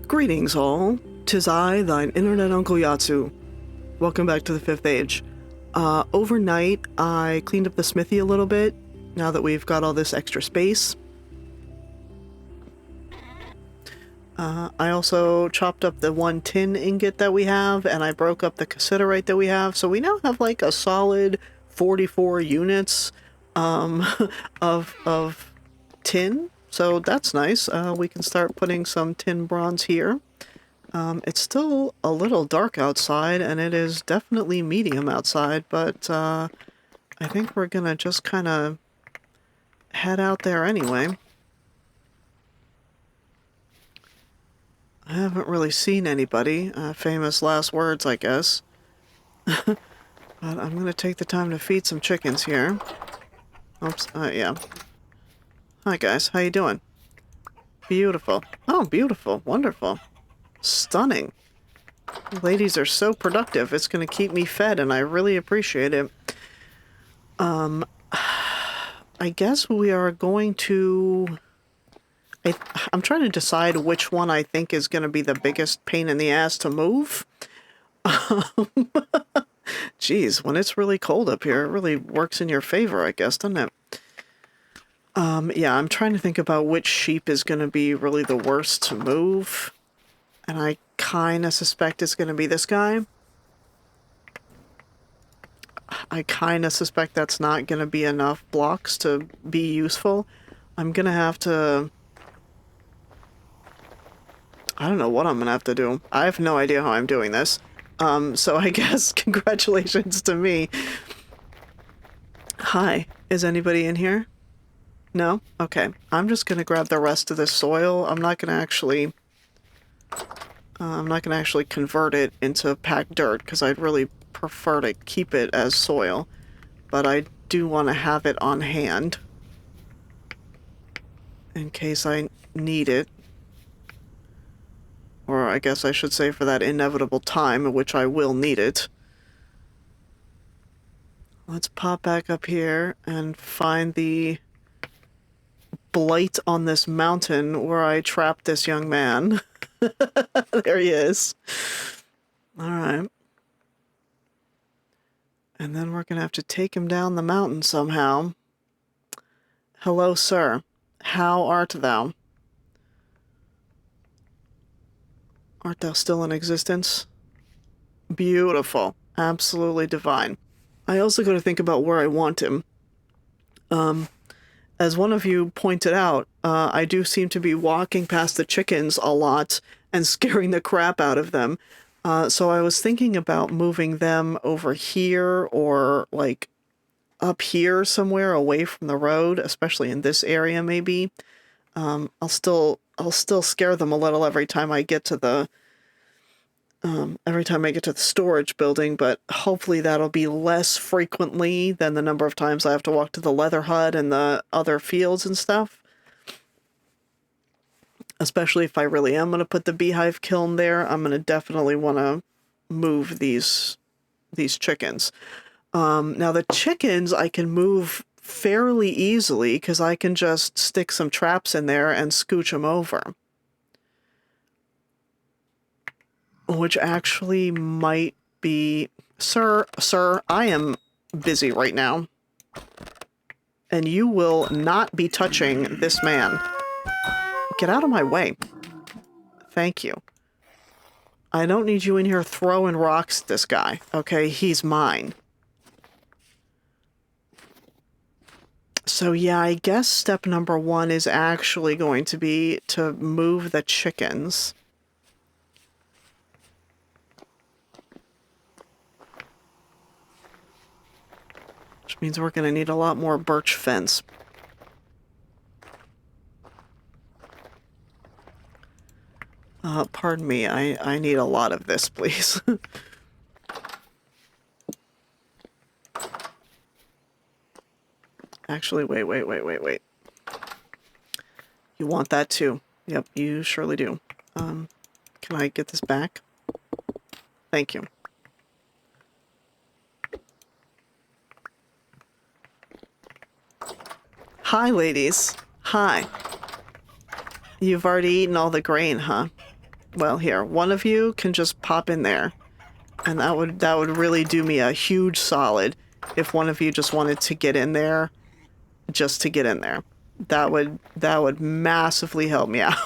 Greetings all, 'tis I, thine internet uncle Yatsu. Welcome back to the Fifth Age. Overnight, I cleaned up the smithy a little bit, now that we've got all this extra space. I also chopped up the one tin ingot that we have, and I broke up the cassiterite that we have, so we now have like a solid 44 units of tin, so that's nice. We can start putting some tin bronze here. It's still a little dark outside, and it is definitely medium outside, but I think we're gonna just kind of head out there anyway. I haven't really seen anybody. Famous last words, I guess. But I'm gonna take the time to feed some chickens here. Oops, yeah. Hi guys, how you doing? Beautiful. Oh, beautiful. Wonderful. Stunning. Ladies are so productive. It's gonna keep me fed, and I really appreciate it. I guess we are going to... I'm trying to decide which one I think is going to be the biggest pain in the ass to move. Geez, when it's really cold up here, it really works in your favor, I guess, doesn't it? Yeah, I'm trying to think about which sheep is going to be really the worst to move. And I kind of suspect it's going to be this guy. I kind of suspect that's not going to be enough blocks to be useful. I'm going to have to... I don't know what I'm gonna have to do. I have no idea how I'm doing this. So I guess congratulations to me. Hi, is anybody in here? No? Okay. I'm just gonna grab the rest of this soil. I'm not gonna actually convert it into packed dirt, because I'd really prefer to keep it as soil. But I do want to have it on hand in case I need it. Or I guess I should say for that inevitable time in which I will need it. Let's pop back up here and find the blight on this mountain where I trapped this young man. There he is. Alright. And then we're gonna have to take him down the mountain somehow. Hello, sir. How art thou? Art thou still in existence? Beautiful. Absolutely divine. I also got to think about where I want him. As one of you pointed out, I do seem to be walking past the chickens a lot and scaring the crap out of them. So I was thinking about moving them over here or like up here somewhere away from the road, especially in this area maybe. I'll still scare them a little every time I get to the storage building, but hopefully that'll be less frequently than the number of times I have to walk to the leather hut and the other fields and stuff. Especially if I really am going to put the beehive kiln there, I'm going to definitely want to move these chickens. Now the chickens I can move fairly easily because I can just stick some traps in there and scooch them over. Which actually might be... Sir, I am busy right now. And you will not be touching this man. Get out of my way. Thank you. I don't need you in here throwing rocks at this guy, okay? He's mine. So yeah, I guess step number 1 is actually going to be to move the chickens. Which means we're going to need a lot more birch fence. Pardon me, I need a lot of this, please. Actually, wait. You want that too. Yep, you surely do. Can I get this back? Thank you. Hi, ladies. Hi. You've already eaten all the grain, huh? Well, here, one of you can just pop in there. And that would really do me a huge solid if one of you just wanted to get in there just to get in there. That would massively help me out.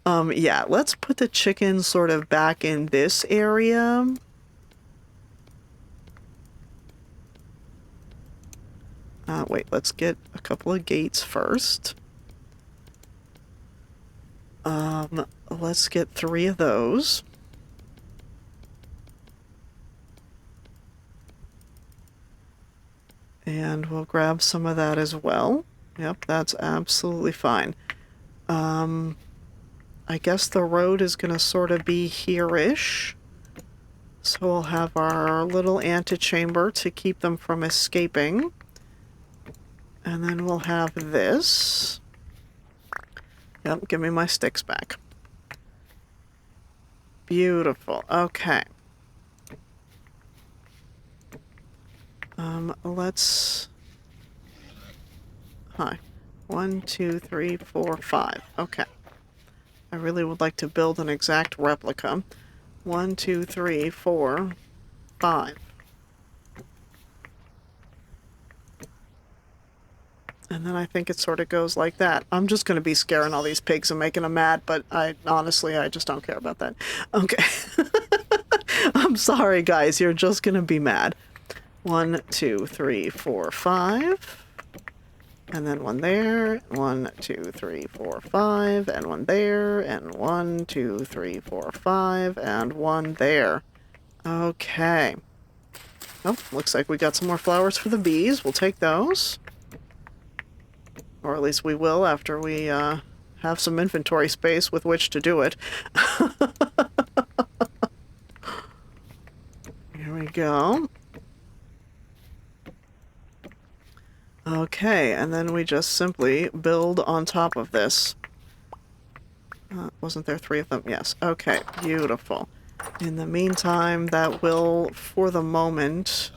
Yeah, let's put the chickens sort of back in this area. Wait, let's get a couple of gates first. Let's get 3 of those. And we'll grab some of that as well. Yep, that's absolutely fine. I guess the road is going to sort of be here-ish. So we'll have our little antechamber to keep them from escaping. And then we'll have this. Yep, give me my sticks back. Beautiful. Okay. Let's... Hi. 1, 2, 3, 4, 5. Okay. I really would like to build an exact replica. 1, 2, 3, 4, 5. And then I think it sort of goes like that. I'm just going to be scaring all these pigs and making them mad, but honestly, I just don't care about that. Okay. I'm sorry, guys. You're just going to be mad. 1, 2, 3, 4, 5. And then one there. 1, 2, 3, 4, 5. And one there. And 1, 2, 3, 4, 5. And one there. Okay. Oh, looks like we got some more flowers for the bees. We'll take those. Or at least we will after we have some inventory space with which to do it. Here we go. Okay, and then we just simply build on top of this. Wasn't there 3 of them? Yes. Okay, beautiful. In the meantime, that will, for the moment,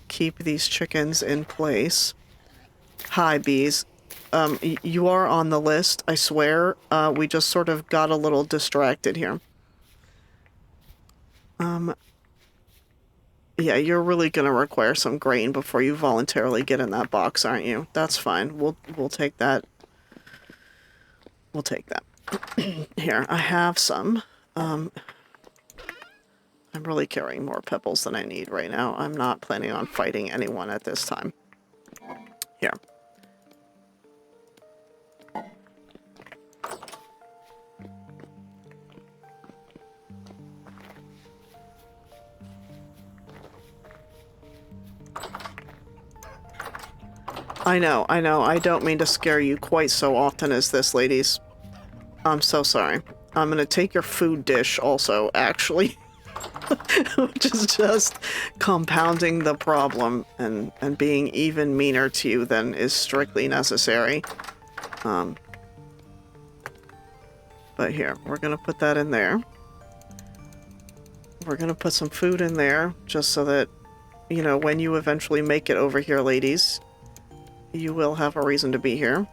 keep these chickens in place. Hi, bees. You are on the list, I swear. We just sort of got a little distracted here. Yeah, you're really gonna require some grain before you voluntarily get in that box, aren't you? That's fine. We'll take that. We'll take that. Here, I have some. I'm really carrying more pebbles than I need right now. I'm not planning on fighting anyone at this time. Here. I know. I don't mean to scare you quite so often as this, ladies. I'm so sorry. I'm gonna take your food dish also, actually. Which is just compounding the problem and being even meaner to you than is strictly necessary. But here, we're gonna put that in there. We're gonna put some food in there, just so that, you know, when you eventually make it over here, ladies, you will have a reason to be here.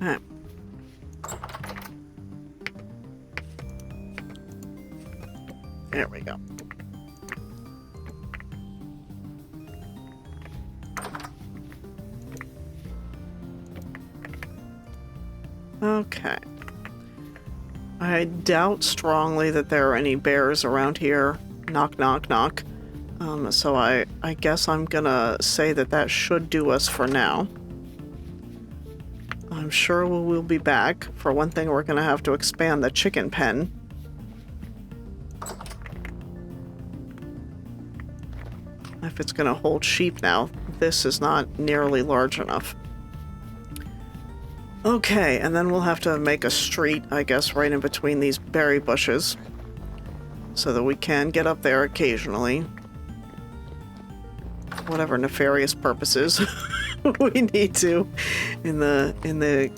Okay. There we go. Okay. I doubt strongly that there are any bears around here. Knock, knock, knock. So I guess I'm gonna say that should do us for now. I'm sure we'll be back. For one thing, we're gonna have to expand the chicken pen. If it's gonna hold sheep now, this is not nearly large enough. Okay, and then we'll have to make a street, I guess, right in between these berry bushes. so that we can get up there occasionally. Whatever nefarious purposes we need to in the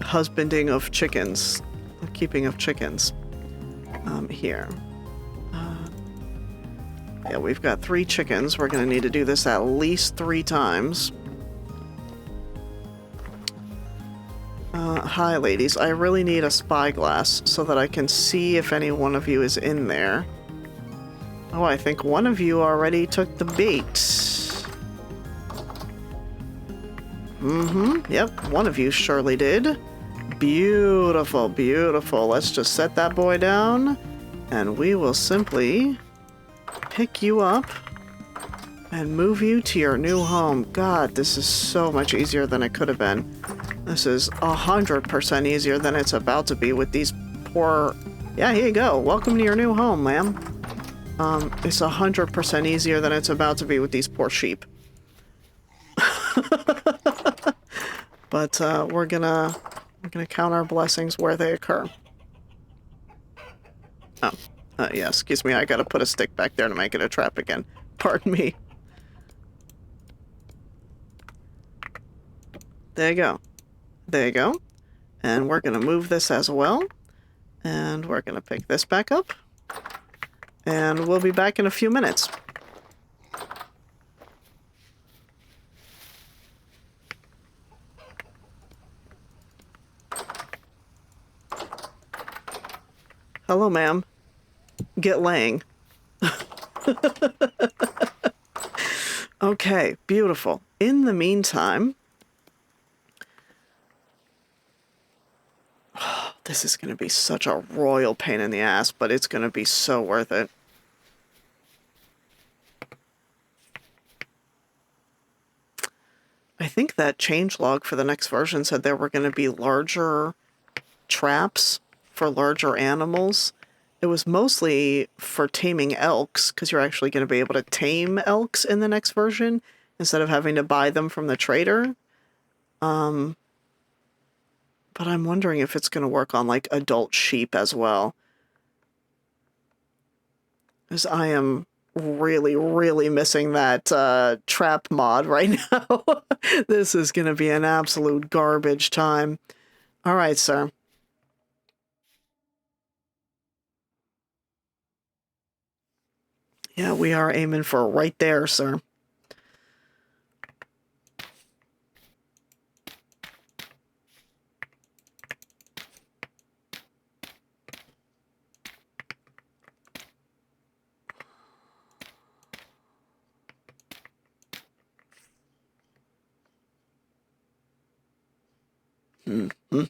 husbanding of chickens, the keeping of chickens. Here. Yeah, we've got 3 chickens. We're going to need to do this at least 3 times. Hi, ladies. I really need a spyglass so that I can see if any one of you is in there. Oh, I think one of you already took the bait. Yep, one of you surely did. Beautiful, beautiful. Let's just set that boy down, and we will simply pick you up and move you to your new home. God, this is so much easier than it could have been. This is 100% easier than it's about to be with these poor... Yeah, here you go. Welcome to your new home, ma'am. It's 100% easier than it's about to be with these poor sheep. But we're gonna count our blessings where they occur. Oh, yeah, excuse me, I gotta put a stick back there to make it a trap again. Pardon me. There you go. There you go. And we're gonna move this as well. And we're gonna pick this back up. And we'll be back in a few minutes. Hello, ma'am. Get laying. Okay, beautiful. In the meantime... This is going to be such a royal pain in the ass, but it's going to be so worth it. I think that changelog for the next version said there were going to be larger traps for larger animals. It was mostly for taming elks, because you're actually going to be able to tame elks in the next version instead of having to buy them from the trader. But I'm wondering if it's going to work on, like, adult sheep as well. Because I am really, really missing that trap mod right now. This is going to be an absolute garbage time. All right, sir. Yeah, we are aiming for right there, sir. All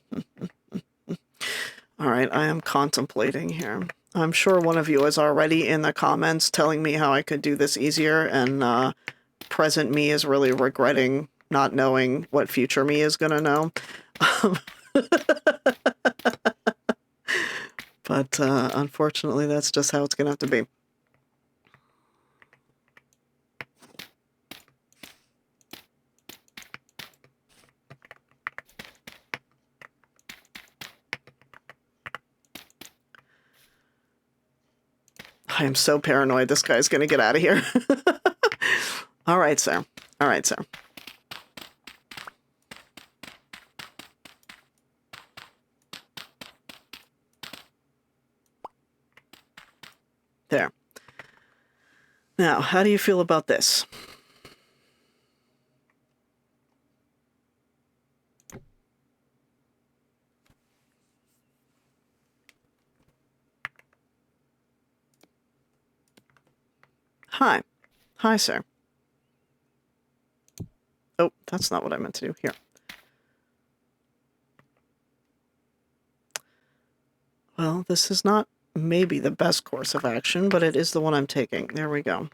right, I am contemplating here. I'm sure one of you is already in the comments telling me how I could do this easier, and present me is really regretting not knowing what future me is going to know. But unfortunately, that's just how it's going to have to be. I am so paranoid this guy's going to get out of here. All right, sir. All right, sir. There. Now, how do you feel about this? Hi. Hi, sir. Oh, that's not what I meant to do. Here. Well, this is not maybe the best course of action, but it is the one I'm taking. There we go.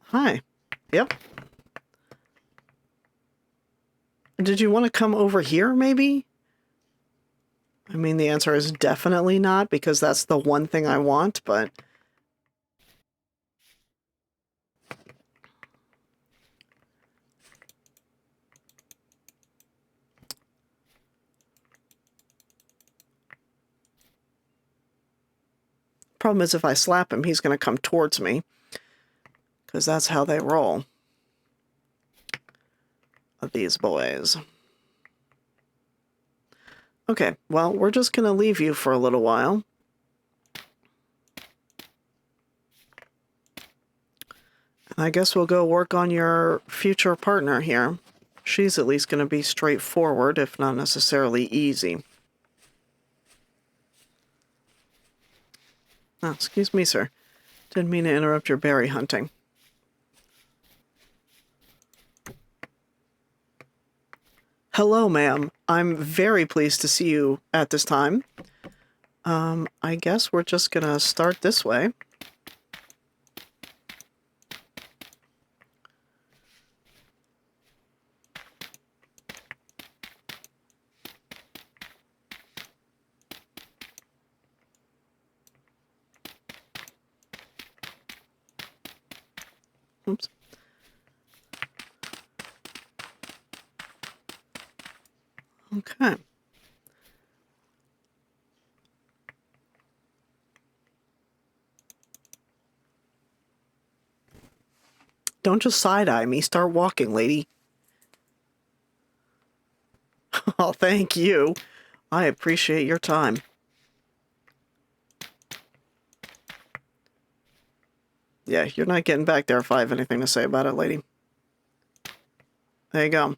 Hi. Yep. Did you want to come over here, maybe? I mean, the answer is definitely not, because that's the one thing I want, but... Problem is, if I slap him, he's going to come towards me. Because that's how they roll. These boys. Okay, well, we're just going to leave you for a little while. And I guess we'll go work on your future partner here. She's at least going to be straightforward, if not necessarily easy. Oh, excuse me, sir. Didn't mean to interrupt your berry hunting. Hello, ma'am. I'm very pleased to see you at this time. I guess we're just gonna start this way. Oops. Okay. Don't just side-eye me. Start walking, lady. Oh, thank you. I appreciate your time. Yeah, you're not getting back there if I have anything to say about it, lady. There you go.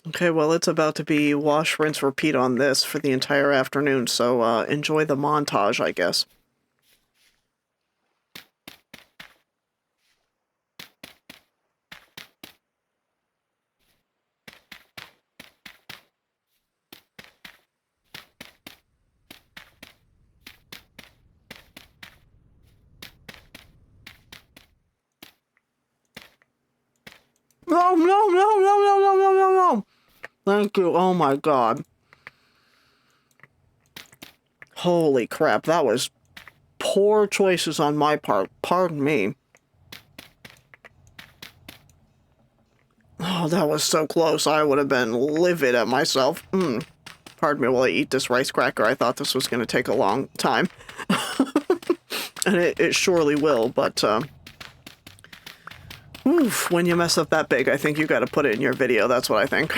Okay, well, it's about to be wash, rinse, repeat on this for the entire afternoon, so enjoy the montage, I guess. No, no, no, no, no, no, no, no, no. Thank you. Oh my god. Holy crap, that was poor choices on my part. Pardon me. Oh, that was so close. I would have been livid at myself. Pardon me while I eat this rice cracker. I thought this was going to take a long time. And it surely will, but oof, when you mess up that big, I think you got to put it in your video. That's what I think.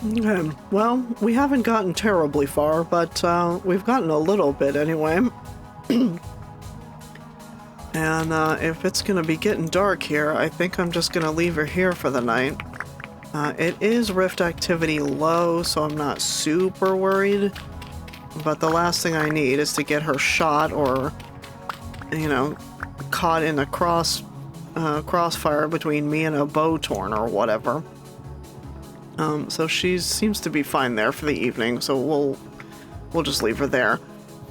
Okay, well, we haven't gotten terribly far, but we've gotten a little bit anyway. And if it's going to be getting dark here, I think I'm just going to leave her here for the night. It is rift activity low, so I'm not super worried. But the last thing I need is to get her shot or, you know, caught in a crossfire between me and a Bowtorn or whatever. So she seems to be fine there for the evening, so we'll just leave her there.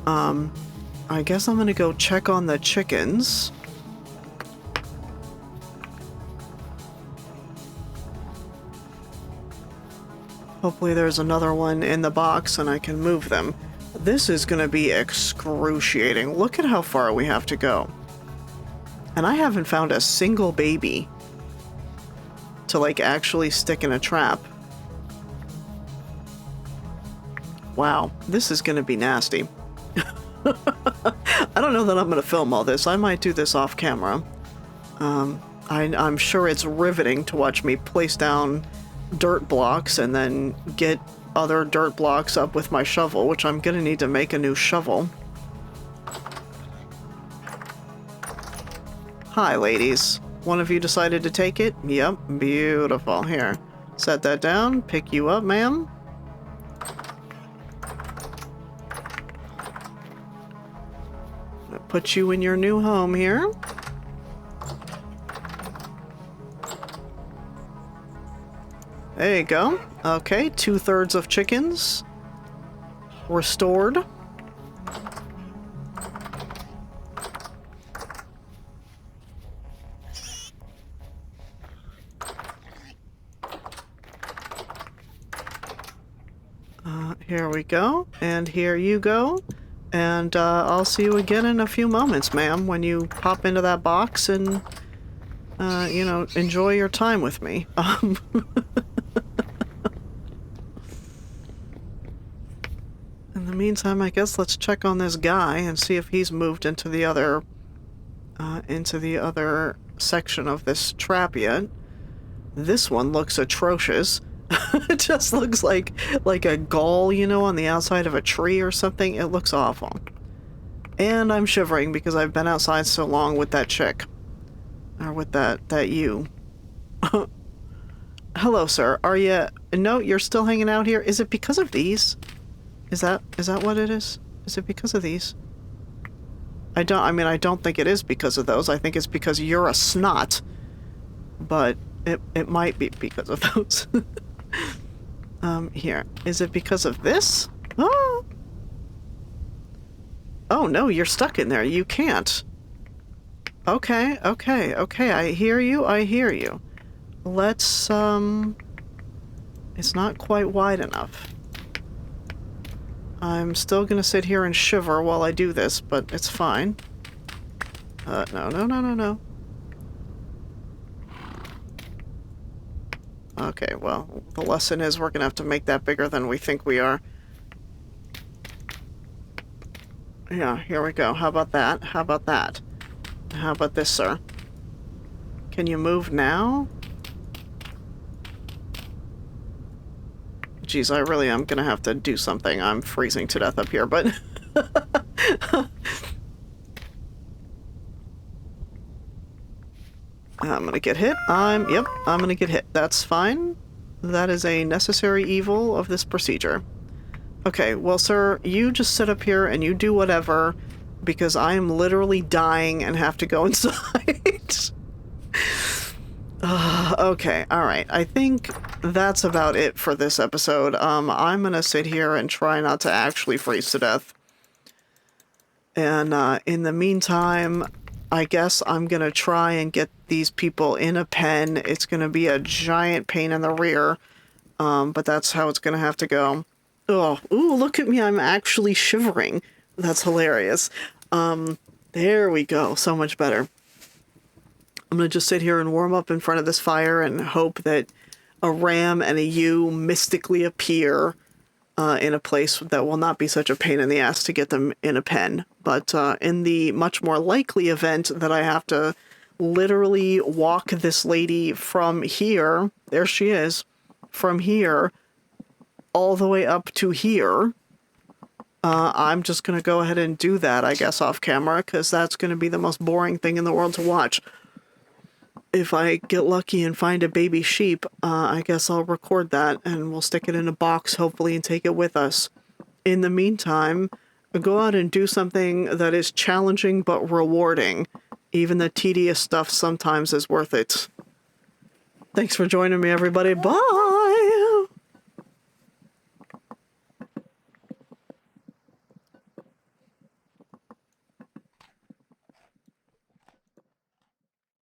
I guess I'm gonna go check on the chickens. Hopefully there's another one in the box and I can move them. This is gonna be excruciating. Look at how far we have to go. And I haven't found a single baby to, like, actually stick in a trap. Wow, this is gonna be nasty. I don't know that I'm gonna film all this. I might do this off camera. I'm sure it's riveting to watch me place down dirt blocks and then get other dirt blocks up with my shovel, which I'm gonna need to make a new shovel. Hi, ladies. One of you decided to take it? Yep, beautiful. Here. Set that down. Pick you up, ma'am. Put you in your new home here. There you go. Okay, 2/3 of chickens restored. Here we go, and here you go. And I'll see you again in a few moments, ma'am, when you pop into that box and, you know, enjoy your time with me. In the meantime, I guess let's check on this guy and see if he's moved into the other section of this trap yet. This one looks atrocious. It just looks like a gall, you know, on the outside of a tree or something. It looks awful. And I'm shivering because I've been outside so long with that chick. Or with that you. Hello, sir. Are you... No, you're still hanging out here? Is it because of these? Is that what it is? Is it because of these? I don't think it is because of those. I think it's because you're a snot. But it might be because of those. Here. Is it because of this? Oh! Oh, no, you're stuck in there. You can't. Okay. I hear you. Let's, it's not quite wide enough. I'm still gonna sit here and shiver while I do this, but it's fine. No. Okay, well, the lesson is we're gonna have to make that bigger than we think we are. Yeah, here we go. How about that? How about this, sir? Can you move now? Geez, I really am gonna have to do something. I'm freezing to death up here, but... I'm gonna get hit. I'm gonna get hit. That's fine. That is a necessary evil of this procedure. Okay, well, sir, you just sit up here and you do whatever, because I am literally dying and have to go inside. Okay, alright. I think that's about it for this episode. I'm gonna sit here and try not to actually freeze to death. And, in the meantime, I guess I'm gonna try and get these people in a pen. It's gonna be a giant pain in the rear, but that's how it's gonna have to go. Oh, ooh, look at me, I'm actually shivering. That's hilarious. There we go, so much better. I'm gonna just sit here and warm up in front of this fire and hope that a ram and a ewe mystically appear in a place that will not be such a pain in the ass to get them in a pen. But in the much more likely event that I have to literally walk this lady from here, there she is, from here, all the way up to here, I'm just going to go ahead and do that, I guess, off camera, because that's going to be the most boring thing in the world to watch. If I get lucky and find a baby sheep, I guess I'll record that and we'll stick it in a box, hopefully, and take it with us. In the meantime, go out and do something that is challenging but rewarding. Even the tedious stuff sometimes is worth it. Thanks for joining me, everybody. Bye!